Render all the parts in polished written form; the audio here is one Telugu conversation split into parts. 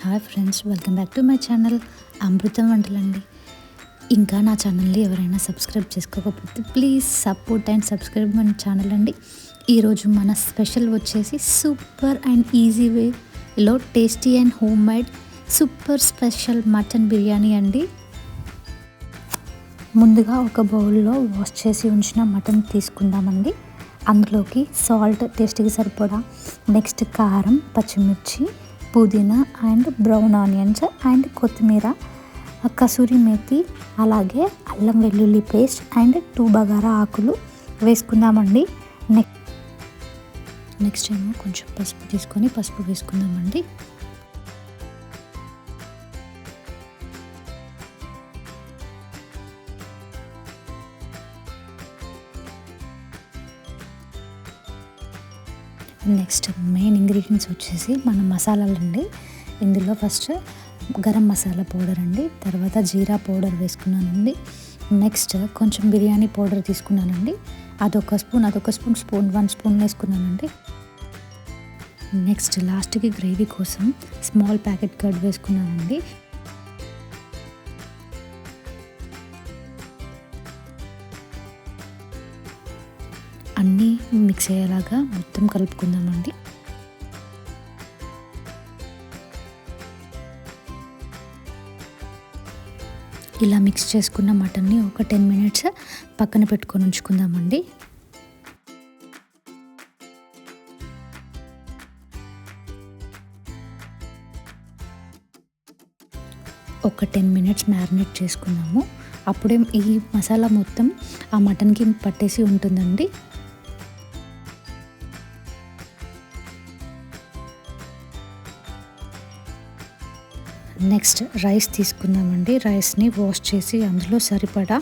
Hi friends, welcome back to my channel Amrutham వంటలండి. ఇంకా నా ఛానల్ని ఎవరైనా సబ్స్క్రైబ్ చేసుకోకపోతే ప్లీజ్ సపోర్ట్ అండ్ సబ్స్క్రైబ్ మన ఛానల్ అండి. ఈరోజు మన స్పెషల్ వచ్చేసి సూపర్ అండ్ ఈజీ వేలో tasty and homemade super special mutton biryani అండి. ముందుగా ఒక బౌల్లో వాష్ చేసి ఉంచిన మటన్ తీసుకుందామండి. అందులోకి సాల్ట్ టేస్ట్కి సరిపడా, నెక్స్ట్ కారం, పచ్చిమిర్చి, పుదీనా అండ్ బ్రౌన్ ఆనియన్స్ అండ్ కొత్తిమీర, కసూరి మేతి, అలాగే అల్లం వెల్లుల్లి పేస్ట్ అండ్ 2 బగారా ఆకులు వేసుకుందామండి. నెక్స్ట్ ఏమో కొంచెం పసుపు తీసుకొని పసుపు వేసుకుందామండి. నెక్స్ట్ మెయిన్ ఇంగ్రీడియంట్స్ వచ్చేసి మన మసాలాలండి. ఇందులో ఫస్ట్ గరం మసాలా పౌడర్ అండి, తర్వాత జీరా పౌడర్ వేసుకున్నానండి. నెక్స్ట్ కొంచెం బిర్యానీ పౌడర్ తీసుకున్నానండి, అదొక స్పూన్ 1 స్పూన్ వేసుకున్నానండి. నెక్స్ట్ లాస్ట్కి గ్రేవీ కోసం స్మాల్ ప్యాకెట్ కర్డ్ వేసుకున్నానండి. అన్నీ మిక్స్ అయ్యేలాగా మొత్తం కలుపుకుందామండి. ఇలా మిక్స్ చేసుకున్న మటన్ని ఒక 10 మినిట్స్ పక్కన పెట్టుకొని ఉంచుకుందామండి. ఒక 10 మినిట్స్ మ్యారినేట్ చేసుకుందాము. అప్పుడే ఈ మసాలా మొత్తం ఆ మటన్కి పట్టేసి ఉంటుందండి. నెక్స్ట్ రైస్ తీసుకుందామండి. రైస్ని వాష్ చేసి అందులో సరిపడా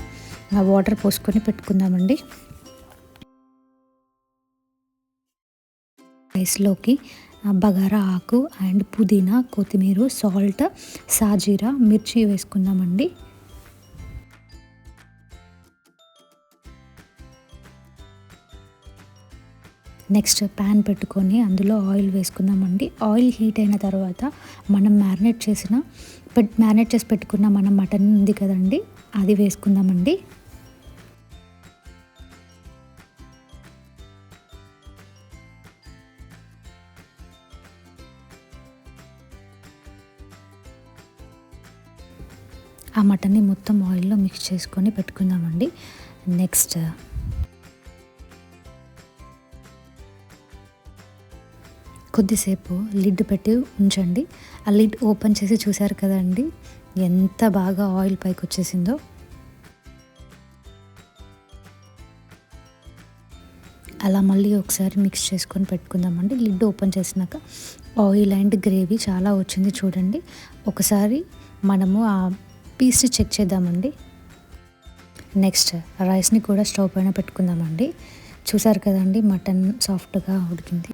వాటర్ పోసుకొని పెట్టుకుందామండి. రైస్లోకి బగారా ఆకు అండ్ పుదీనా, కొత్తిమీర, సాల్ట్, సాజీరా, మిర్చి వేసుకుందామండి. నెక్స్ట్ ప్యాన్ పెట్టుకొని అందులో ఆయిల్ వేసుకుందామండి. ఆయిల్ హీట్ అయిన తర్వాత మనం మ్యారినేట్ చేసి పెట్టుకున్న మన మటన్ ఉంది కదండి, అది వేసుకుందామండి. ఆ మటన్ని మొత్తం ఆయిల్లో మిక్స్ చేసుకొని పెట్టుకుందామండి. నెక్స్ట్ కొద్దిసేపు లిడ్ పెట్టి ఉంచండి. ఆ లిడ్ ఓపెన్ చేసి చూసారు కదండి ఎంత బాగా ఆయిల్ పైకి వచ్చేసిందో. అలా మళ్ళీ ఒకసారి మిక్స్ చేసుకొని పెట్టుకుందామండి. లిడ్ ఓపెన్ చేసినాక ఆయిల్ అండ్ గ్రేవీ చాలా వచ్చింది చూడండి. ఒకసారి మనము ఆ పీస్ని చెక్ చేద్దామండి. నెక్స్ట్ రైస్ని కూడా స్టవ్ పైన పెట్టుకుందామండి. చూసారు కదండి మటన్ సాఫ్ట్గా ఉడికింది.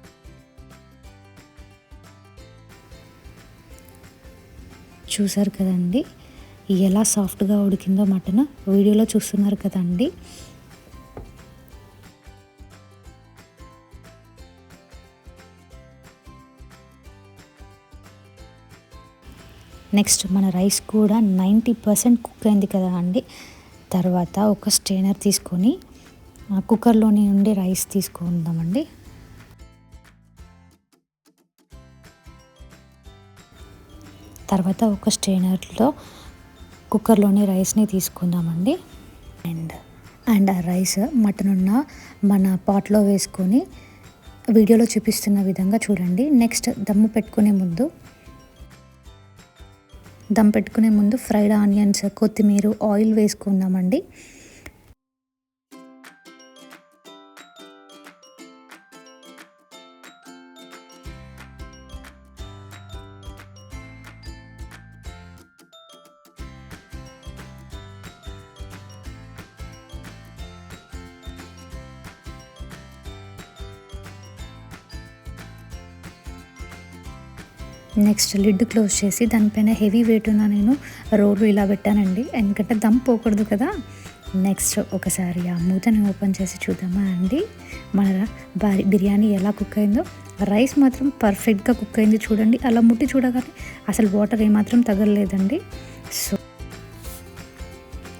చూసారు కదండి ఎలా సాఫ్ట్గా ఉడికిందో మటన్, వీడియోలో చూస్తున్నారు కదండి. నెక్స్ట్ మన రైస్ కూడా 90% కుక్ అయింది కదా అండి. తర్వాత ఒక స్ట్రైనర్ తీసుకొని కుక్కర్లోని నుండి రైస్ తీసుకుందామండి. తర్వాత ఒక స్ట్రైనర్లో కుక్కర్లోని రైస్ని తీసుకుందామండి. అండ్ ఆ రైస్ మటన్ ఉన్న మన పాట్లో వేసుకొని వీడియోలో చూపిస్తున్న విధంగా చూడండి. నెక్స్ట్ దమ్ పెట్టుకునే ముందు ఫ్రైడ్ ఆనియన్స్, కొత్తిమీర, ఆయిల్ వేసుకుందామండి. నెక్స్ట్ లిడ్ క్లోజ్ చేసి దానిపైన హెవీ వెయిట్ ఉన్న నేను రోలు ఇలా పెట్టానండి. ఎందుకంటే దమ్ పోకూడదు కదా, నెక్స్ట్ ఒకసారి ఆ మూతని ఓపెన్ చేసి చూద్దామా అండి మన బిర్యానీ ఎలా కుక్ అయిందో. రైస్ మాత్రం పర్ఫెక్ట్గా కుక్ అయింది చూడండి. అలా ముట్టి చూడగానే అసలు వాటర్ ఏమాత్రం తగలలేదండి. సో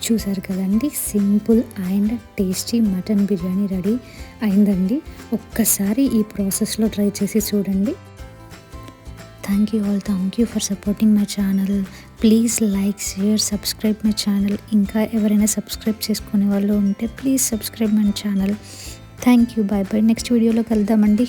చూసారు కదండి, simple and tasty mutton biryani ready అయిందండి. ఒక్కసారి ఈ ప్రాసెస్లో ట్రై చేసి చూడండి. Thank you all, thank you for supporting my channel. Please like, share, subscribe my channel. ఇంకా ఎవరైనా సబ్స్క్రైబ్ చేసుకునే వాళ్ళు ఉంటే please subscribe my channel. Thank you, bye bye. Next వీడియోలో కలుద్దామండి.